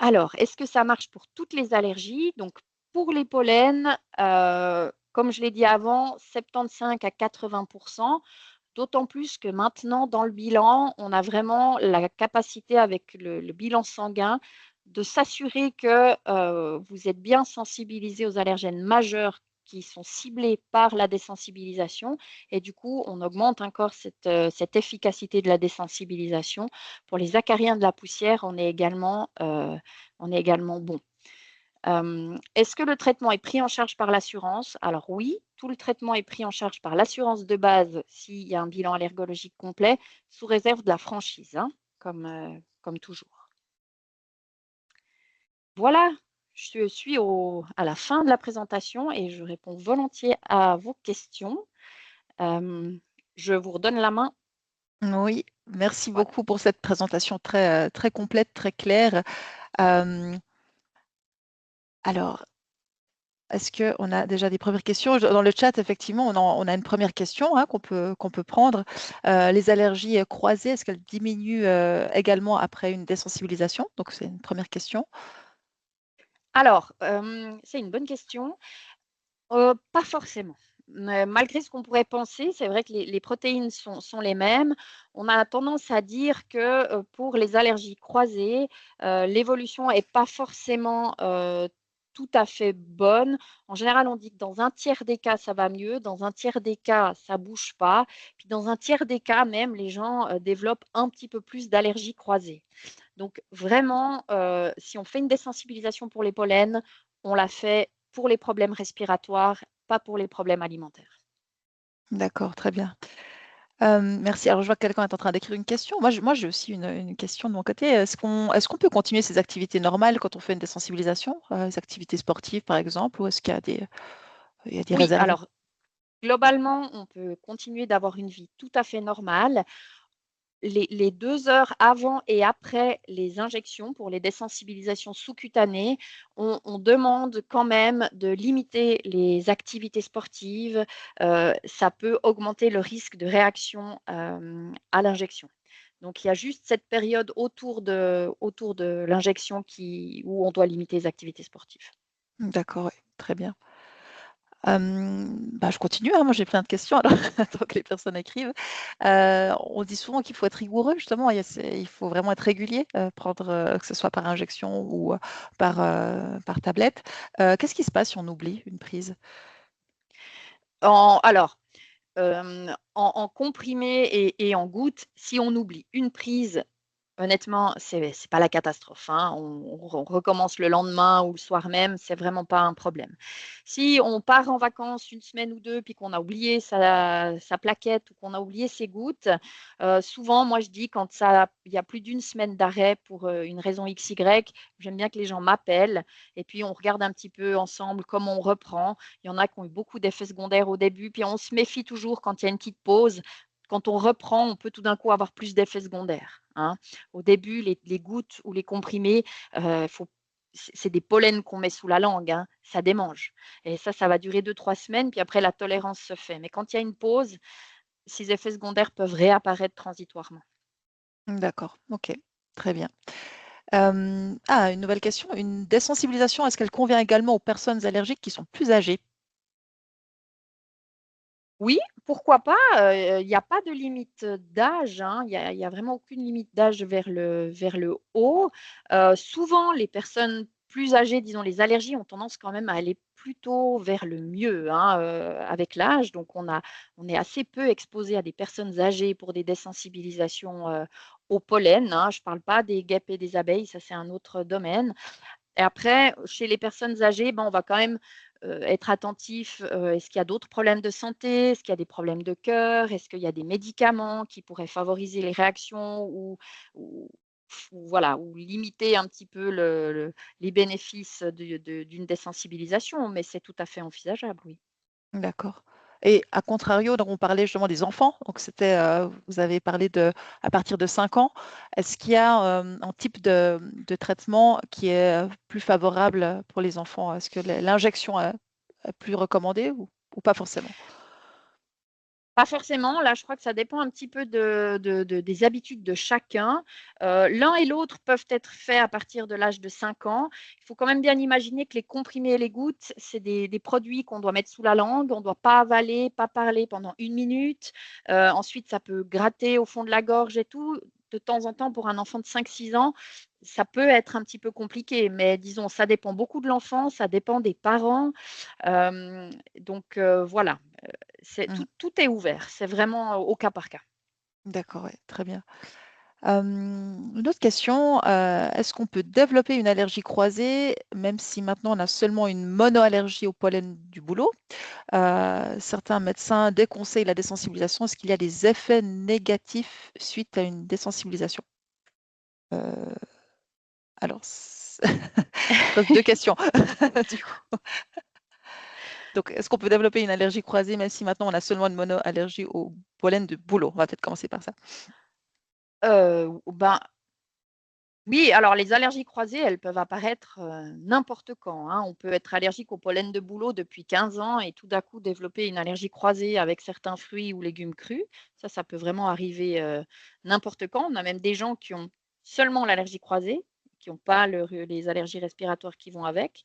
Alors, est-ce que ça marche pour toutes les allergies? Donc pour les pollens, comme je l'ai dit avant, 75 à 80. D'autant plus que maintenant, dans le bilan, on a vraiment la capacité avec le bilan sanguin de s'assurer que, vous êtes bien sensibilisé aux allergènes majeurs qui sont ciblés par la désensibilisation et du coup, on augmente encore cette efficacité de la désensibilisation. Pour les acariens de la poussière, on est également bon. Est-ce que le traitement est pris en charge par l'assurance? Alors oui, tout le traitement est pris en charge par l'assurance de base s'il y a un bilan allergologique complet, sous réserve de la franchise, hein, comme toujours. Voilà, je suis à la fin de la présentation et je réponds volontiers à vos questions. Hem, je vous redonne la main. Oui, merci Voilà. beaucoup pour cette présentation très complète, très claire. Hem, alors, est-ce qu'on a déjà des premières questions? Dans le chat, effectivement, on a une première question, hein, qu'on peut prendre. Les allergies croisées, est-ce qu'elles diminuent également après une désensibilisation? Donc, c'est une première question. Alors, c'est une bonne question. Pas forcément. Malgré ce qu'on pourrait penser, c'est vrai que les protéines sont les mêmes. On a tendance à dire que, pour les allergies croisées, l'évolution est pas forcément, tout à fait bonne. En général, on dit que dans un tiers des cas, ça va mieux, dans un tiers des cas, ça bouge pas, puis dans un tiers des cas même, les gens, développent un petit peu plus d'allergies croisées. Donc vraiment, si on fait une désensibilisation pour les pollens, on la fait pour les problèmes respiratoires, pas pour les problèmes alimentaires. D'accord, très bien. Merci. Alors, je vois que quelqu'un est en train d'écrire une question. Moi, j'ai aussi une question de mon côté. Est-ce qu'on peut continuer ses activités normales quand on fait une désensibilisation, les activités sportives, par exemple, ou est-ce qu'il y a il y a des Oui, réserves? alors Globalement, on peut continuer d'avoir une vie tout à fait normale. Les 2 heures avant et après les injections pour les désensibilisations sous-cutanées, on demande quand même de limiter les activités sportives, ça peut augmenter le risque de réaction, à l'injection. Donc il y a juste cette période autour de l'injection où on doit limiter les activités sportives. D'accord, ouais, très bien. Bah, je continue, hein, moi j'ai plein de questions alors tant que les personnes écrivent. On dit souvent qu'il faut être rigoureux justement, il faut vraiment être régulier, prendre, que ce soit par injection ou, par tablette. Qu'est-ce qui se passe si on oublie une prise? Alors, en comprimé et en gouttes, si on oublie une prise, honnêtement, c'est pas la catastrophe, hein. On recommence le lendemain ou le soir même, c'est vraiment pas un problème. Si on part en vacances une semaine ou 2, puis qu'on a oublié sa plaquette ou qu'on a oublié ses gouttes, souvent, moi, je dis quand il y a plus d'une semaine d'arrêt pour, une raison X, Y, j'aime bien que les gens m'appellent et puis on regarde un petit peu ensemble comment on reprend. Il y en a qui ont eu beaucoup d'effets secondaires au début, puis on se méfie toujours quand il y a une petite pause. Quand on reprend, on peut tout d'un coup avoir plus d'effets secondaires, hein. Au début, les gouttes ou les comprimés, faut c'est des pollens qu'on met sous la langue, hein, ça démange et ça va durer 2 3 semaines, puis après la tolérance se fait. Mais quand il y a une pause, ces effets secondaires peuvent réapparaître transitoirement. D'accord, OK, très bien. Une nouvelle question, une désensibilisation, est-ce qu'elle convient également aux personnes allergiques qui sont plus âgées? Oui, pourquoi pas, il y a pas de limite, d'âge, hein. Il y a vraiment aucune limite d'âge vers le haut. Souvent, les personnes plus âgées, disons les allergies, ont tendance quand même à aller plutôt vers le mieux, hein, avec l'âge. Donc on est assez peu exposé à des personnes âgées pour des désensibilisations, au pollen, hein. Je ne parle pas des guêpes et des abeilles, ça c'est un autre domaine. Et après, chez les personnes âgées, ben, on va quand même, être attentif, est-ce qu'il y a d'autres problèmes de santé? Est-ce qu'il y a des problèmes de cœur? Est-ce qu'il y a des médicaments qui pourraient favoriser les réactions ou ou voilà, ou limiter un petit peu les bénéfices d'une désensibilisation? Mais c'est tout à fait envisageable, oui. D'accord, et à contrario, donc on parlait justement des enfants, donc vous avez parlé de à partir de 5 ans. Est-ce qu'il y a, un type de traitement qui est, plus favorable, pour les enfants? Est-ce que l'injection est plus recommandée ou pas forcément? Pas forcément, là, je crois que ça dépend un petit peu des habitudes de chacun. L'un et l'autre peuvent être faits à partir de l'âge de 5 ans. Il faut quand même bien imaginer que les comprimés et les gouttes, c'est des produits qu'on doit mettre sous la langue. On ne doit pas avaler, pas parler pendant 1 minute. Ensuite, ça peut gratter au fond de la gorge et tout. De temps en temps, pour un enfant de 5 6 ans, ça peut être un petit peu compliqué, mais disons, ça dépend beaucoup de l'enfant, ça dépend des parents. Donc voilà. C'est Mmh. tout est ouvert, c'est vraiment, au cas par cas. D'accord, ouais, très bien. Une autre question, est-ce qu'on peut développer une allergie croisée, même si maintenant on a seulement une monoallergie au pollen du bouleau? Certains médecins déconseillent la désensibilisation. Est-ce qu'il y a des effets négatifs suite à une désensibilisation? Heu, alors c je pose 2 questions du coup. Donc est-ce qu'on peut développer une allergie croisée même si maintenant on a seulement une monoallergie au pollen de bouleau? On va peut-être commencer par ça. Ben, oui, alors les allergies croisées, elles peuvent apparaître, n'importe quand, hein. On peut être allergique au pollen de bouleau depuis 15 ans et tout d'un coup développer une allergie croisée avec certains fruits ou légumes crus. Ça peut vraiment arriver, n'importe quand. On a même des gens qui ont seulement l'allergie croisée, qui n'ont pas les allergies respiratoires qui vont avec.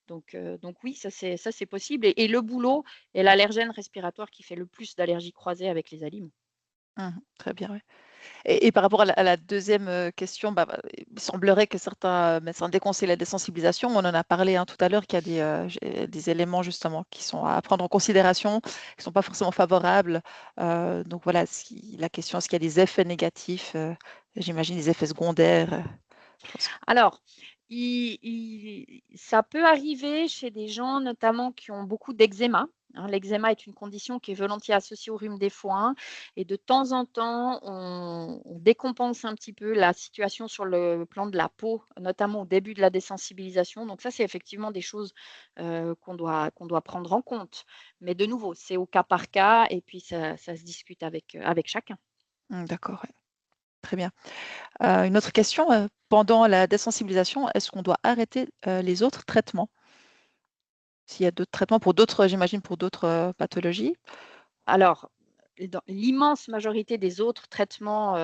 Donc oui, ça c'est possible et le bouleau est l'allergène respiratoire qui fait le plus d'allergies croisées avec les aliments. Mmh. Très bien, ouais. Et par rapport à la 2e, question, il semblerait que certains médecins déconseillent la désensibilisation. On en a parlé, hein, tout à l'heure, qu'il y a des éléments justement qui sont à prendre en considération, qui ne sont pas forcément favorables. Donc voilà, si la question, est-ce qu'il y a des effets négatifs? J'imagine des effets secondaires, je pense que Alors, ça peut arriver chez des gens notamment qui ont beaucoup d'eczéma. Hein. L'eczéma est une condition qui est volontiers associée au rhume des foins et de temps en temps, on décompense un petit peu la situation sur le plan de la peau, notamment au début de la désensibilisation. Donc ça, c'est effectivement des choses, qu'on doit prendre en compte. Mais de nouveau, c'est au cas par cas et puis ça se discute avec chacun. D'accord, ouais, très bien. Une autre question, pendant la désensibilisation, est-ce qu'on doit arrêter, les autres traitements? S'il y a d'autres traitements pour d'autres j'imagine pour d'autres, pathologies? Alors, dans l'immense majorité des autres traitements,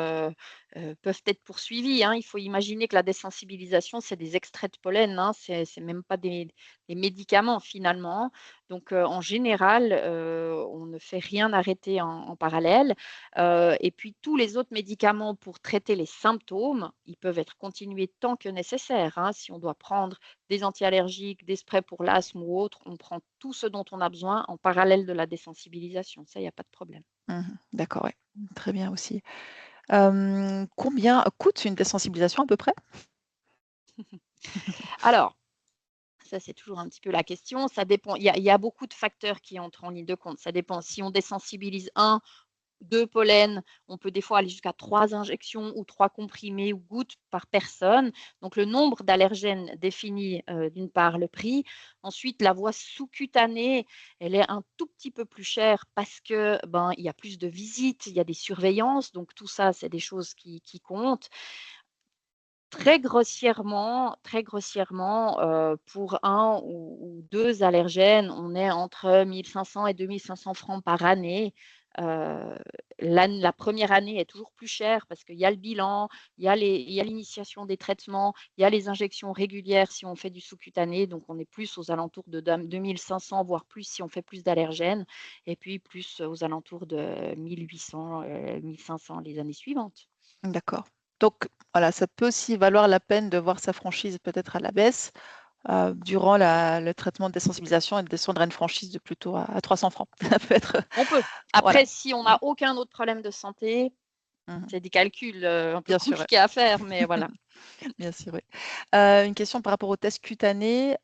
peuvent être poursuivis, hein. Il faut imaginer que la désensibilisation, c'est des extraits de pollen, hein, c'est même pas des médicaments finalement. Donc, en général, on ne fait rien arrêter en parallèle. Et puis tous les autres médicaments pour traiter les symptômes, ils peuvent être continués tant que nécessaire, hein. Si on doit prendre des antiallergiques, des sprays pour l'asthme ou autre, on prend tout ce dont on a besoin en parallèle de la désensibilisation. Ça, il y a pas de problème. Mmh. D'accord, ouais. Très bien aussi. Combien coûte une désensibilisation à peu près? Alors, ça, c'est toujours un petit peu la question. Ça dépend. Il y a beaucoup de facteurs qui entrent en ligne de compte. Ça dépend si on désensibilise un 2 pollens, on peut des fois aller jusqu'à 3 injections ou 3 comprimés ou gouttes par personne. Donc le nombre d'allergènes définit, d'une part le prix. Ensuite, la voie sous-cutanée, elle est un tout petit peu plus chère parce que, ben, il y a plus de visites, il y a des surveillances, donc tout ça, c'est des choses qui comptent. Très grossièrement, pour un ou 2 allergènes, on est entre 1 500 et 2 500 francs par année. Heu, la 1re année est toujours plus chère parce qu'il y a le bilan, il y a l'initiation des traitements, il y a les injections régulières si on fait du sous-cutané, donc on est plus aux alentours de 2 500, voire plus si on fait plus d'allergènes et puis plus aux alentours de 1 800, 1 500 les années suivantes. D'accord. Donc voilà, ça peut aussi valoir la peine de voir sa franchise peut-être à la baisse, durant le traitement de désensibilisation et de descendre à une franchise de plutôt à 300 francs. Ça peut être, On peut. voilà. Après, si on Mmh. n'a aucun autre problème de santé, Mmh. c'est des calculs, un peu Bien sûr, ouais. compliqués à faire, mais voilà. Bien sûr, oui. Une question par rapport aux tests cutanés,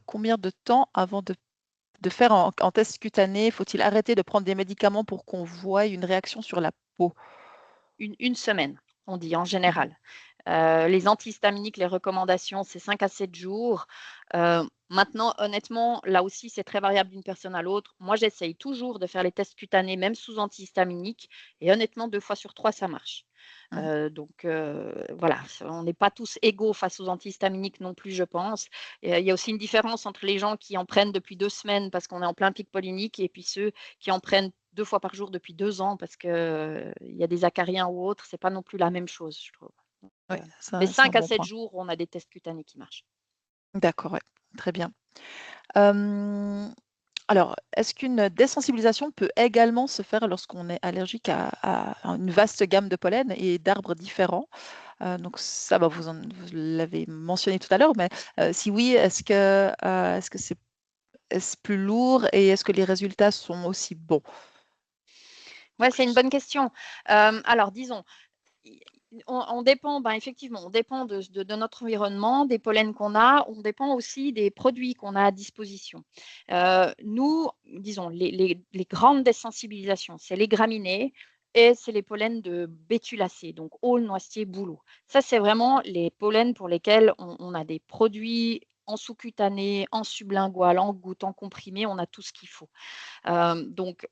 combien de temps avant de faire en test cutané, faut-il arrêter de prendre des médicaments pour qu'on voie une réaction sur la peau? Une semaine, on dit en Mmh. général. Les antihistaminiques, les recommandations, c'est 5 à 7 jours. Maintenant, honnêtement, là aussi, c'est très variable d'une personne à l'autre. Moi, j'essaye toujours de faire les tests cutanés, même sous antihistaminique et honnêtement, 2 fois sur 3, ça marche. Mmh. Donc voilà, on n'est pas tous égaux face aux antihistaminiques non plus, je pense. Et il y a aussi une différence entre les gens qui en prennent depuis 2 semaines parce qu'on est en plein pic pollinique et puis ceux qui en prennent 2 fois par jour depuis 2 ans parce que, il y a des acariens ou autres, c'est pas non plus la même chose, je trouve. Ouais, Mais c'est un 5 à bon 7 point. jours, on a des tests cutanés qui marchent. D'accord, ouais, très bien. Hem, alors, est-ce qu'une désensibilisation peut également se faire lorsqu'on est allergique à une vaste gamme de pollen et d'arbres différents? Donc ça, bah, vous l'avez mentionné tout à l'heure, mais si oui, est-ce plus lourd et est-ce que les résultats sont aussi bons? Ouais, Donc c'est une bonne question. Alors disons, i on dépend, ben, effectivement, on dépend de notre environnement, des pollens qu'on a, on dépend aussi des produits qu'on a à disposition. Nous, disons, les grandes désensibilisations, c'est les graminées et c'est les pollens de bétulacées, donc aulne, noisetier, bouleau. Ça, c'est vraiment les pollens pour lesquels on a des produits en sous-cutané, en sublingual, en gouttes, en comprimé, on a tout ce qu'il faut. Donc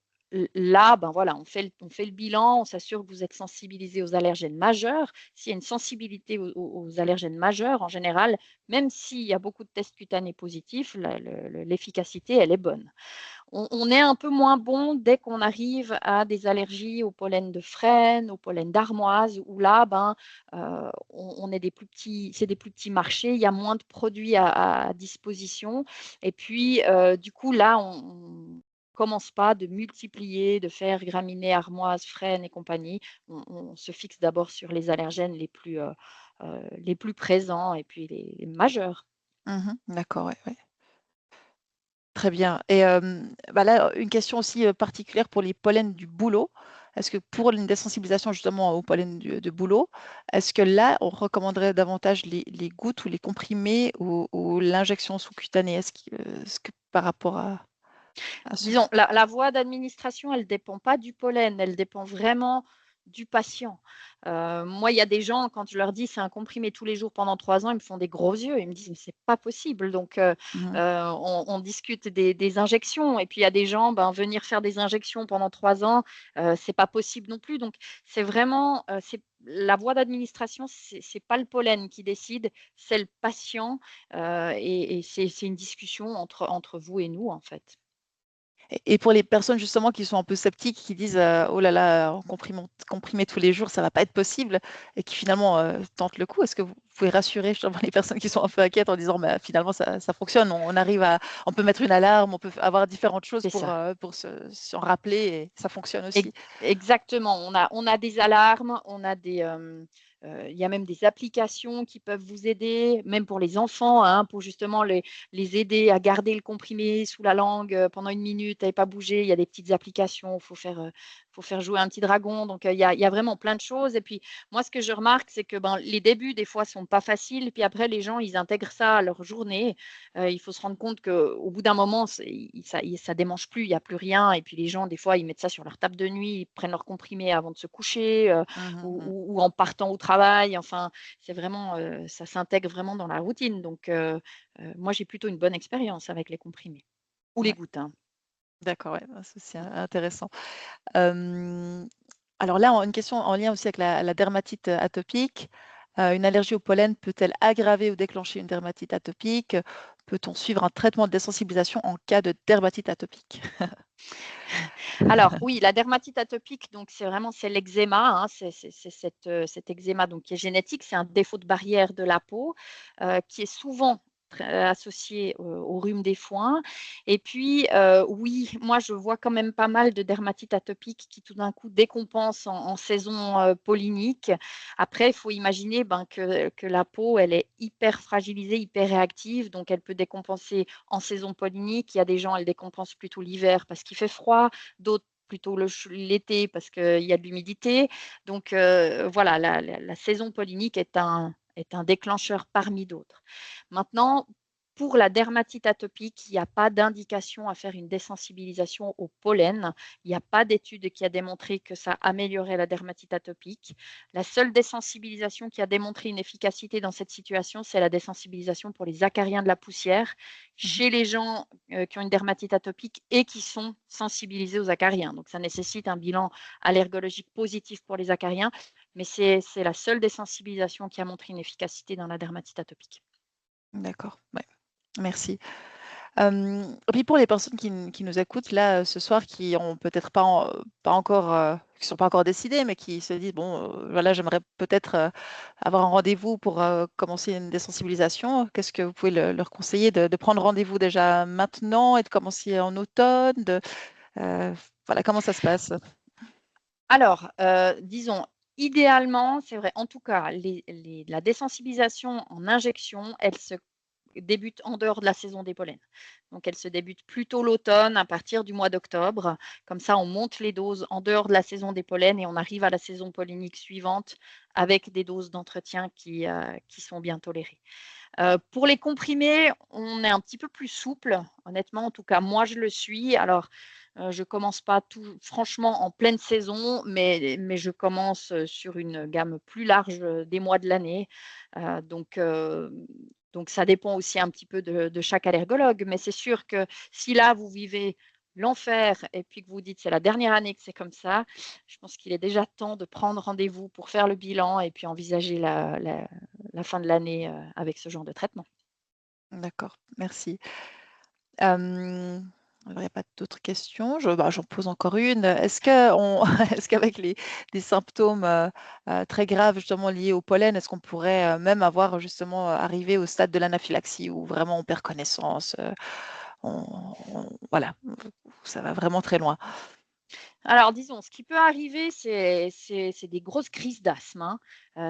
là, ben, voilà, on fait le bilan, on s'assure que vous êtes sensibilisé aux allergènes majeurs. S'il y a une sensibilité aux allergènes majeurs, en général, même s'il y a beaucoup de tests cutanés positifs, l'efficacité, elle est bonne. On est un peu moins bon dès qu'on arrive à des allergies au pollen de frêne, au pollen d'armoise, où là, ben, on est des plus petits c'est des plus petits marchés, il y a moins de produits à disposition et puis, du coup, là, on commence pas de multiplier, de faire graminées, armoises, frênes et compagnie. On se fixe d'abord sur les allergènes les plus présents et puis les majeurs. mmh d'accord, ouais, ouais. Très bien et bah, là, une question aussi, particulière pour les pollens du bouleau. Est-ce que pour une désensibilisation justement au pollen de bouleau, est-ce que là, on recommanderait davantage les gouttes ou les comprimés ou l'injection sous-cutanée? Est-ce que par rapport à Ah, Disons, la voie d'administration, elle dépend pas du pollen, elle dépend vraiment du patient. Moi, il y a des gens, quand je leur dis: «C'est un comprimé tous les jours pendant 3 ans», ils me font des gros yeux. Ils me disent: «Mais c'est pas possible». Donc mmh on discute des injections et puis il y a des gens, ben, venir faire des injections pendant 3 ans, c'est pas possible non plus. Donc c'est vraiment, c'est la voie d'administration, c'est pas le pollen qui décide, c'est le patient, et c'est une discussion entre vous et nous, en fait. et pour les personnes justement qui sont un peu sceptiques, qui disent, «Oh là là, en comprimer tous les jours, ça va pas être possible» et qui finalement, tentent le coup, est-ce que vous pouvez rassurer justement les personnes qui sont un peu inquiètes en disant: «Bah, finalement ça fonctionne, on peut mettre une alarme, on peut avoir différentes choses C'est ça. pour s'en rappeler et ça fonctionne Ex aussi»? Exactement. On a des alarmes, on a il y a même des applications qui peuvent vous aider, même pour les enfants, hein, pour justement les aider à garder le comprimé sous la langue, pendant 1 minute et pas bouger. Il y a des petites applications, faut faire jouer un petit dragon. Donc, il y a vraiment plein de choses et puis moi, ce que je remarque, c'est que, ben, les débuts, des fois, sont pas faciles, puis après les gens, ils intègrent ça à leur journée. Il faut se rendre compte qu'au bout d'un moment, ça démange plus, il y a plus rien et puis les gens, des fois, ils mettent ça sur leur table de nuit, ils prennent leur comprimé avant de se coucher, Mmh mh. ou en partant au travail. Enfin, c'est vraiment, ça s'intègre vraiment dans la routine. Donc moi, j'ai plutôt une bonne expérience avec les comprimés ou les Ouais, gouttes, hein. d'accord, ouais, bah, ça c'est intéressant. Hem, alors là, une question en lien aussi avec la dermatite, atopique. Une allergie au pollen peut-elle aggraver ou déclencher une dermatite atopique? Peut-on suivre un traitement de désensibilisation en cas de dermatite atopique? Alors oui, la dermatite atopique, donc c'est l'eczéma, hein, cet eczéma donc qui est génétique, c'est un défaut de barrière de la peau, qui est souvent associé au rhume des foins et puis, oui, moi je vois quand même pas mal de dermatite atopique qui tout d'un coup décompense en saison, pollinique. Après, il faut imaginer, ben, que la peau, elle est hyper fragilisée, hyper réactive, donc elle peut décompenser en saison pollinique. Il y a des gens, elles décompensent plutôt l'hiver parce qu'il fait froid, d'autres plutôt l'été parce qu'il y a de l'humidité. Donc voilà, la saison pollinique est un déclencheur parmi d'autres. Maintenant, pour la dermatite atopique, il n'y a pas d'indication à faire une désensibilisation au pollen. Il n'y a pas d'étude qui a démontré que ça améliorait la dermatite atopique. La seule désensibilisation qui a démontré une efficacité dans cette situation, c'est la désensibilisation pour les acariens de la poussière Mmh. chez les gens qui ont une dermatite atopique et qui sont sensibilisés aux acariens. Donc ça nécessite un bilan allergologique positif pour les acariens, mais c'est la seule désensibilisation qui a montré une efficacité dans la dermatite atopique. D'accord, ouais, merci. Et puis pour les personnes qui nous écoutent là, ce soir, qui ont peut-être pas encore, qui sont pas encore décidées, mais qui se disent: «Bon, voilà, j'aimerais peut-être, avoir un rendez-vous pour, commencer une désensibilisation». Qu'est-ce que vous pouvez leur conseiller de prendre rendez-vous déjà maintenant et de commencer en automne? Heu, voilà, comment ça se passe? Alors, disons, idéalement, c'est vrai, en tout cas, la désensibilisation en injection, elle se débute en dehors de la saison des pollens. Donc elle se débute plutôt l'automne, à partir du mois d'octobre. Comme ça, on monte les doses en dehors de la saison des pollens et on arrive à la saison pollinique suivante avec des doses d'entretien qui sont bien tolérées. Pour les comprimés, on est un petit peu plus souple, honnêtement, en tout cas moi je le suis. Alors, je commence pas tout franchement en pleine saison, mais je commence, sur une gamme plus large, des mois de l'année. Donc ça dépend aussi un petit peu de chaque allergologue. Mais c'est sûr que si là vous vivez l'enfer et puis que vous dites: «C'est la dernière année que c'est comme ça», je pense qu'il est déjà temps de prendre rendez-vous pour faire le bilan et puis envisager la fin de l'année, avec ce genre de traitement. D'accord, merci. Alors il y a pas d'autres questions. J'en pose encore une. Est-ce qu'avec des symptômes, très graves justement liés au pollen, est-ce qu'on pourrait, même avoir justement, arrivé au stade de l'anaphylaxie où vraiment on perd connaissance, voilà, ça va vraiment très loin? Alors disons, ce qui peut arriver, c'est des grosses crises d'asthme, hein.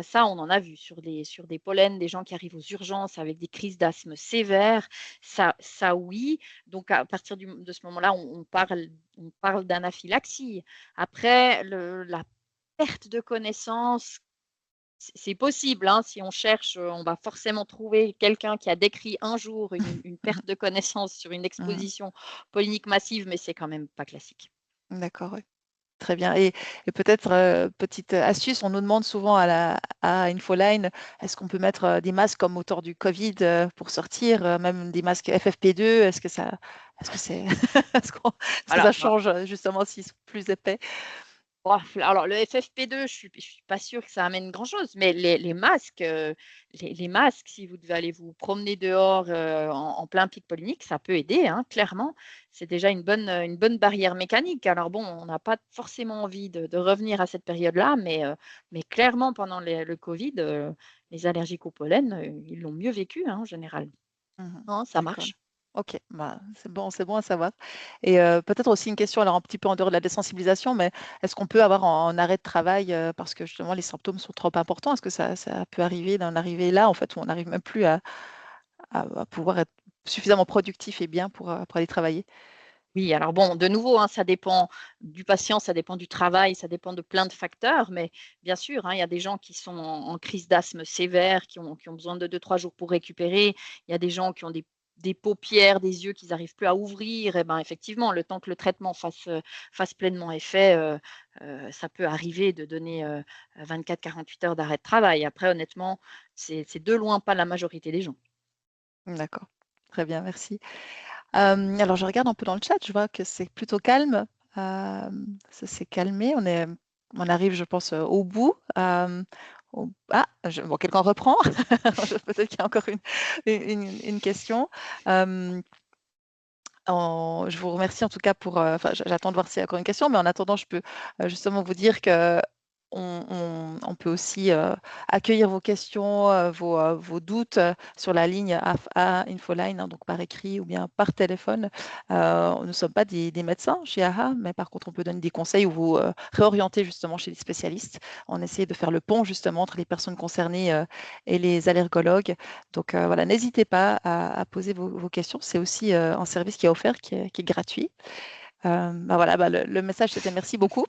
Ça, on en a vu sur des pollens, des gens qui arrivent aux urgences avec des crises d'asthme sévères. Ça oui. Donc à partir de ce moment-là, on parle d'anaphylaxie. Après la perte de connaissance, C'est possible, hein, si on cherche, on va forcément trouver quelqu'un qui a décrit un jour une perte de connaissance sur une Mmh. exposition pollinique massive, mais c'est quand même pas classique. D'accord, ouais. Très bien et peut-être, petite astuce, on nous demande souvent à Infoline, est-ce qu'on peut mettre, des masques comme autour du covid, pour sortir, même des masques FFP2? Est-ce que c'est est-ce que ça Alors, change, justement s'ils sont plus épais? bof, alors le FFP2, je suis pas sûre que ça amène grand-chose, mais les masques, les masques, si vous devez aller vous promener dehors, en plein pic pollinique, ça peut aider, hein, clairement. C'est déjà une bonne barrière mécanique. Alors bon, on n'a pas forcément envie de revenir à cette période-là, mais clairement pendant le covid, les allergiques au pollen, ils l'ont mieux vécu, hein, en général. Mmh. Non, ça D'accord. marche. OK, bah, c'est bon à savoir et peut-être aussi une question, alors un petit peu en dehors de la désensibilisation, mais est-ce qu'on peut avoir en arrêt de travail, parce que justement les symptômes sont trop importants? Est-ce que ça peut arriver d'en arriver là, en fait, où on n'arrive même plus à pouvoir être suffisamment productif et bien pour aller travailler? Oui, alors bon, de nouveau, hein, ça dépend du patient, ça dépend du travail, ça dépend de plein de facteurs, mais bien sûr, hein, il y a des gens qui sont en crise d'asthme sévère, qui ont besoin de 2, 3 jours pour récupérer. Il y a des gens qui ont des paupières, des yeux qu'ils n'arrivent plus à ouvrir. Et ben, effectivement, le temps que le traitement fasse pleinement effet, ça peut arriver de donner 24, 48 heures d'arrêt de travail. Après, honnêtement, c'est de loin pas la majorité des gens. D'accord, très bien, merci. Alors je regarde un peu dans le chat, je vois que c'est plutôt calme. Ça s'est calmé. On arrive, je pense, au bout. Bon, quelqu'un reprend. Peut-être qu'il y a encore une question. Euh, je vous remercie en tout cas enfin, j'attends de voir s'il y a encore une question, mais en attendant, je peux justement vous dire que on peut aussi accueillir vos questions, vos doutes sur la ligne Infoline, hein, donc par écrit ou bien par téléphone. Nous ne sommes pas des médecins chez AHA, mais par contre, on peut donner des conseils ou vous réorienter justement chez les spécialistes. On essaie de faire le pont justement entre les personnes concernées et les allergologues. Donc voilà, n'hésitez pas à poser vos questions. C'est aussi un service qui est offert, qui est gratuit. Bah voilà, bah le message, c'était merci beaucoup.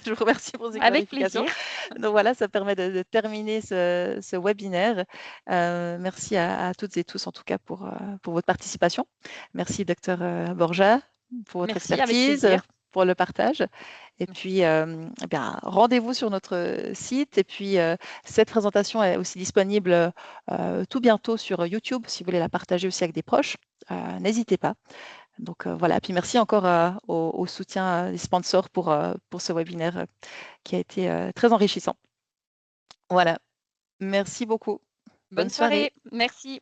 Je vous remercie pour ces Avec clarifications. plaisir. Donc voilà, ça permet de terminer ce webinaire. Merci à toutes et tous, en tout cas, pour votre participation. Merci, docteur Borja, pour votre Merci, avec expertise, plaisir. pour le partage. Et puis, eh bien, rendez-vous sur notre site. Et puis, cette présentation est aussi disponible tout bientôt sur YouTube, si vous voulez la partager aussi avec des proches. N'hésitez pas. Donc voilà, puis merci encore au soutien des sponsors pour ce webinaire qui a été très enrichissant. Voilà, merci beaucoup. Bonne Bonne soirée. soirée. Merci.